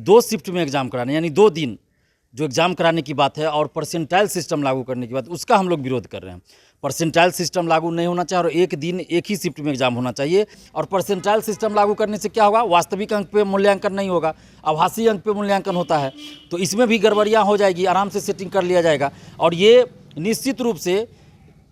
2 shift में exam कराने, यानी 2 दिन जो एग्ज़ाम कराने की बात है और परसेंटाइल सिस्टम लागू करने की बात, उसका हम लोग विरोध कर रहे हैं। परसेंटाइल सिस्टम लागू नहीं होना चाहिए और एक दिन एक ही शिफ्ट में एग्ज़ाम होना चाहिए। और परसेंटाइल सिस्टम लागू करने से क्या होगा, वास्तविक अंक पे मूल्यांकन नहीं होगा, आभासी अंक पे मूल्यांकन होता है। तो इसमें भी गड़बड़ियाँ हो जाएगी, आराम से सेटिंग कर लिया जाएगा। और ये निश्चित रूप से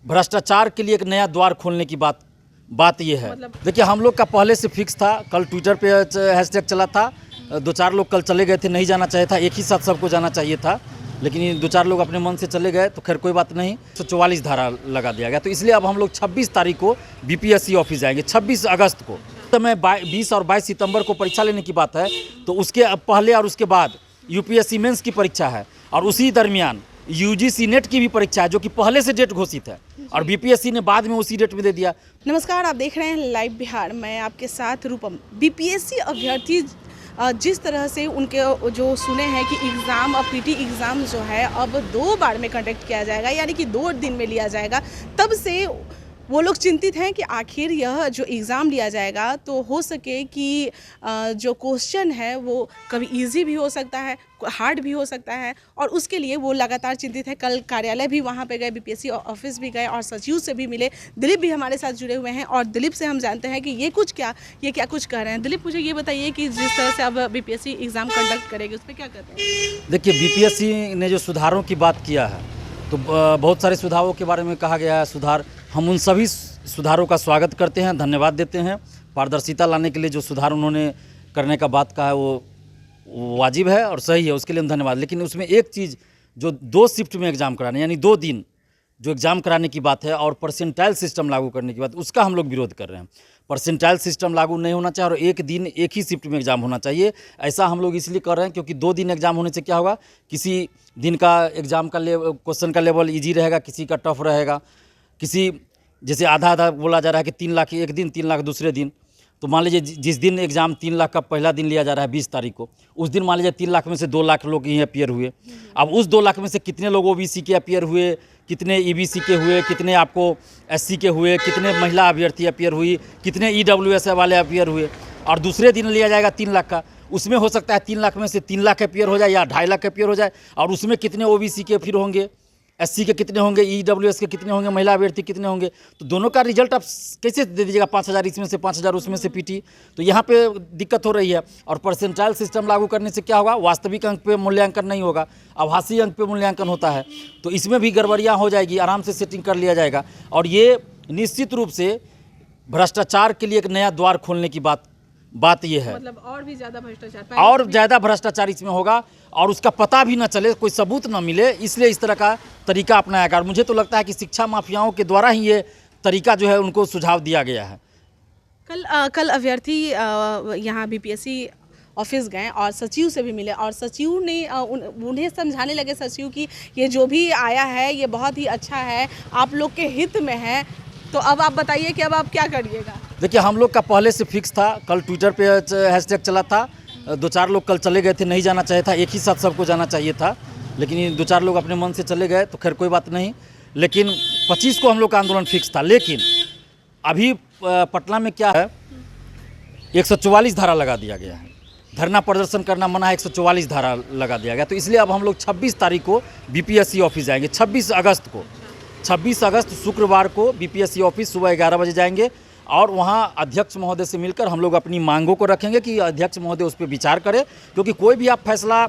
भ्रष्टाचार के लिए एक नया द्वार खोलने की बात ये है। देखिए, हम लोग का पहले से फिक्स था, कल ट्विटर पे हैशटैग चला था, 2-4 लोग कल चले गए थे, नहीं जाना चाहिए था, एक ही साथ सबको जाना चाहिए था, लेकिन ये 2-4 लोग अपने मन से चले गए, तो खैर कोई बात नहीं। 144 धारा लगा दिया गया, तो इसलिए अब हम लोग 26 तारीख को बीपीएससी ऑफिस जाएंगे, 26 अगस्त को। समय 20 और 22 सितंबर को परीक्षा लेने की बात है, तो उसके पहले और उसके बाद यूपीएससी मेंस की परीक्षा है, और उसी दरमियान यूजीसी नेट की भी परीक्षा है, जो कि पहले से डेट घोषित है, और बीपीएससी ने बाद में उसी डेट में दे दिया। नमस्कार, आप देख रहे हैं लाइव बिहार, मैं आपके साथ रूपम। बीपीएससी अभ्यर्थी जिस तरह से उनके जो सुने हैं कि एग्ज़ाम, पीटी एग्ज़ाम जो है अब 2 बार में कंडक्ट किया जाएगा, यानी कि 2 दिन में लिया जाएगा, तब से वो लोग चिंतित हैं कि आखिर यह जो एग्ज़ाम लिया जाएगा तो हो सके कि जो क्वेश्चन है वो कभी इजी भी हो सकता है, हार्ड भी हो सकता है, और उसके लिए वो लगातार चिंतित है। कल कार्यालय भी वहाँ पे गए, बीपीएससी ऑफिस भी गए और सचिव से भी मिले। दिलीप भी हमारे साथ जुड़े हुए हैं और दिलीप से हम जानते हैं कि ये क्या कुछ कह रहे हैं। दिलीप, मुझे ये बताइए कि जिस तरह से अब बीपीएससी एग्ज़ाम कंडक्ट करेगी, उस पर क्या कहते हैं? देखिए, बीपीएससी ने जो सुधारों की बात किया है, तो बहुत सारे सुधारों के बारे में कहा गया है। सुधार, हम उन सभी सुधारों का स्वागत करते हैं, धन्यवाद देते हैं। पारदर्शिता लाने के लिए जो सुधार उन्होंने करने का बात कहा है वो वाजिब है और सही है, उसके लिए हम धन्यवाद। लेकिन उसमें एक चीज़, जो 2 शिफ्ट में एग्ज़ाम कराने, यानी 2 दिन जो एग्ज़ाम कराने की बात है और परसेंटाइल सिस्टम लागू करने की बात, उसका हम लोग विरोध कर रहे हैं। परसेंटाइल सिस्टम लागू नहीं होना चाहिए और एक दिन एक ही शिफ्ट में एग्ज़ाम होना चाहिए। ऐसा हम लोग इसलिए कर रहे हैं क्योंकि 2 दिन एग्ज़ाम होने से क्या होगा, किसी दिन का एग्ज़ाम का क्वेश्चन का लेवल ईजी रहेगा, किसी का टफ रहेगा, किसी जैसे आधा बोला जा रहा है कि 3 लाख एक दिन, 3 लाख दूसरे दिन। तो मान लीजिए जिस दिन एग्ज़ाम 3 लाख का पहला दिन लिया जा रहा है 20 तारीख को, उस दिन मान लीजिए 3 लाख में से 2 लाख लोग ही अपियर हुए। अब उस 2 लाख में से कितने लोग ओबीसी के अपियर हुए, कितने ईबीसी के हुए, कितने आपको एससी के हुए, कितने महिला अभ्यर्थी अपियर हुई, कितने ईडब्ल्यूएस वाले अपियर हुए, और दूसरे दिन लिया जाएगा 3 लाख का। उसमें हो सकता है 3 लाख में से 3 लाख अपियर हो जाए या 2.5 लाख अपियर हो जाए, और उसमें कितने ओबीसी के फिर होंगे, एससी के कितने होंगे, ईडब्ल्यूएस के कितने होंगे, महिला अभ्यर्थी कितने होंगे। तो दोनों का रिजल्ट आप कैसे दे दीजिएगा, 5,000 इसमें से 5,000 उसमें से पीटी। तो यहाँ पे दिक्कत हो रही है। और परसेंटाइल सिस्टम लागू करने से क्या होगा, वास्तविक अंक पे मूल्यांकन नहीं होगा, आभासी अंक पे मूल्यांकन होता है। तो इसमें भी गड़बड़ियाँ हो जाएगी, आराम से सेटिंग कर लिया जाएगा। और ये निश्चित रूप से भ्रष्टाचार के लिए एक नया द्वार खोलने की बात ये है। मतलब और भी ज़्यादा भ्रष्टाचार, और ज़्यादा भ्रष्टाचार इसमें होगा, और उसका पता भी ना चले, कोई सबूत ना मिले, इसलिए इस तरह का तरीका अपनाया गया। और मुझे तो लगता है कि शिक्षा माफियाओं के द्वारा ही ये तरीका जो है उनको सुझाव दिया गया है। कल अभ्यर्थी यहाँ बीपीएससी ऑफिस गए और सचिव से भी मिले, और सचिव ने उन्हें समझाने लगे, सचिव की ये जो भी आया है ये बहुत ही अच्छा है, आप लोग के हित में है। तो अब आप बताइए कि अब आप क्या करिएगा? देखिए, हम लोग का पहले से फिक्स था, कल ट्विटर पे हैशटैग चला था, 2-4 लोग कल चले गए थे, नहीं जाना चाहिए था, एक ही साथ सबको जाना चाहिए था, लेकिन ये 2-4 लोग अपने मन से चले गए, तो खैर कोई बात नहीं। लेकिन 25 को हम लोग का आंदोलन फिक्स था। लेकिन अभी पटना में क्या है, 144 धारा लगा दिया गया है, धरना प्रदर्शन करना मना है, 144 धारा लगा दिया गया। तो इसलिए अब हम लोग 26 तारीख को बीपीएससी ऑफिस जाएंगे, 26 अगस्त को। 26 अगस्त शुक्रवार को बीपीएससी ऑफिस सुबह 11 बजे जाएंगे, और वहाँ अध्यक्ष महोदय से मिलकर हम लोग अपनी मांगों को रखेंगे कि अध्यक्ष महोदय उस पर विचार करें, क्योंकि कोई भी आप फैसला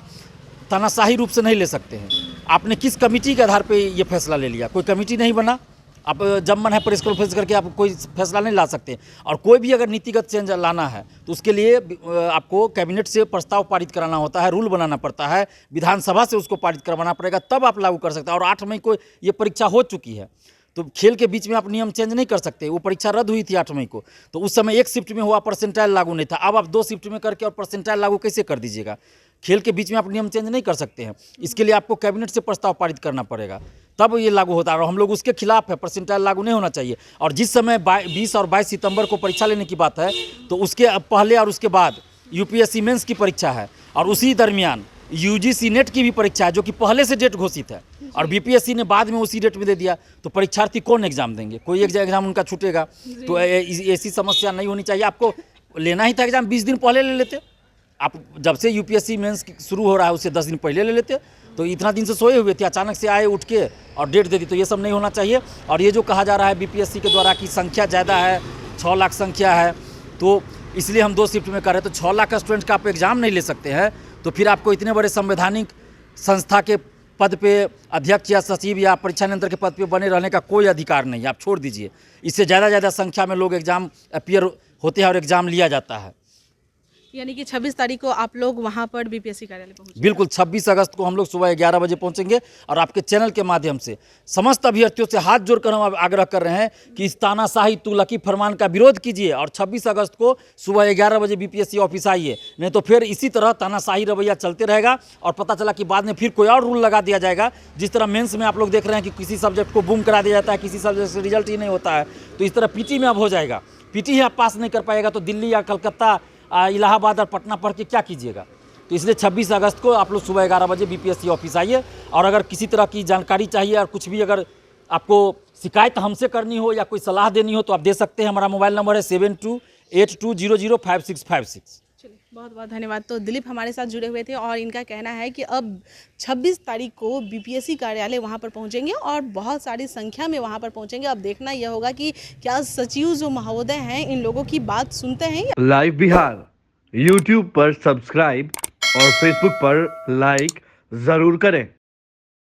तानाशाही रूप से नहीं ले सकते हैं। आपने किस कमेटी के आधार पे ये फैसला ले लिया, कोई कमेटी नहीं बना, आप जब मन है प्रेस कॉन्फ्रेंस करके आप कोई फैसला नहीं ला सकते। और कोई भी अगर नीतिगत चेंज लाना है तो उसके लिए आपको कैबिनेट से प्रस्ताव पारित कराना होता है, रूल बनाना पड़ता है, विधानसभा से उसको पारित करवाना पड़ेगा, तब आप लागू कर सकते हैं। और 8 मई को ये परीक्षा हो चुकी है, तो खेल के बीच में आप नियम चेंज नहीं कर सकते। वो परीक्षा रद्द हुई थी 8 मई को, तो उस समय 1 शिफ्ट में हुआ, परसेंटाइल लागू नहीं था। अब आप 2 शिफ्ट में करके और परसेंटाइल लागू कैसे कर दीजिएगा? खेल के बीच में आप नियम चेंज नहीं कर सकते हैं, इसके लिए आपको कैबिनेट से प्रस्ताव पारित करना पड़ेगा, तब ये लागू होता है। और हम लोग उसके खिलाफ है, परसेंटाइल लागू नहीं होना चाहिए। और जिस समय 20 और 22 सितंबर को परीक्षा लेने की बात है, तो उसके पहले और उसके बाद यूपीएससी मेंस की परीक्षा है, और उसी दरमियान यूजीसी नेट की भी परीक्षा है, जो कि पहले से डेट घोषित है, और बीपीएससी ने बाद में उसी डेट में दे दिया। तो परीक्षार्थी कौन एग्जाम देंगे? कोई एक एग्जाम उनका छूटेगा। तो ऐसी समस्या नहीं होनी चाहिए। आपको लेना ही था एग्जाम, 20 दिन पहले ले लेते, आप जब से यूपीएससी मेंस शुरू हो रहा है उससे 10 दिन पहले ले लेते, तो इतना दिन से सोए हुए थे, अचानक से आए उठ के और डेट दे दी, तो ये सब नहीं होना चाहिए। और ये जो कहा जा रहा है बीपीएससी के द्वारा कि संख्या ज़्यादा है, 6 लाख संख्या है, तो इसलिए हम 2 शिफ्ट में कर रहे हैं। तो 6 लाख स्टूडेंट का आप एग्ज़ाम नहीं ले सकते हैं, तो फिर आपको इतने बड़े संवैधानिक संस्था के पद पे अध्यक्ष या सचिव या परीक्षा नियंत्रक के पद पे बने रहने का कोई अधिकार नहीं है, आप छोड़ दीजिए। इससे ज़्यादा संख्या में लोग एग्ज़ाम अपीयर होते हैं और एग्ज़ाम लिया जाता है। यानी कि 26 तारीख को आप लोग वहाँ पर बीपीएससी कार्यालय पहुँचे? बिल्कुल, 26 अगस्त को हम लोग सुबह 11 बजे पहुंचेंगे और आपके चैनल के माध्यम से समस्त अभ्यर्थियों से हाथ जोड़कर हम आग्रह कर रहे हैं कि इस तानाशाही तुगलकी फरमान का विरोध कीजिए और 26 अगस्त को सुबह 11 बजे बीपीएससी ऑफिस आइए, नहीं तो फिर इसी तरह तानाशाही रवैया चलते रहेगा और पता चला कि बाद में फिर कोई और रूल लगा दिया जाएगा। जिस तरह मेंस में आप लोग देख रहे हैं कि किसी सब्जेक्ट को बूम करा दिया जाता है, किसी सब्जेक्ट से रिजल्ट ही नहीं होता है, तो इस तरह पीटी में अब हो जाएगा। पीटी ही आप पास नहीं कर पाएगा तो दिल्ली या कलकत्ता, इलाहाबाद और पटना पढ़ के क्या कीजिएगा। तो इसलिए 26 अगस्त को आप लोग सुबह 11 बजे बीपीएससी ऑफिस आइए और अगर किसी तरह की जानकारी चाहिए और कुछ भी अगर आपको शिकायत हमसे करनी हो या कोई सलाह देनी हो तो आप दे सकते हैं। हमारा मोबाइल नंबर है 7282005656। चलिए, बहुत बहुत धन्यवाद। तो दिलीप हमारे साथ जुड़े हुए थे और इनका कहना है कि अब 26 तारीख को बीपीएससी कार्यालय वहां पर पहुंचेंगे और बहुत सारी संख्या में वहां पर पहुंचेंगे। अब देखना यह होगा कि क्या सचिव जो महोदय हैं इन लोगों की बात सुनते हैं। लाइव बिहार यूट्यूब पर सब्सक्राइब और फेसबुक पर लाइक जरूर करें।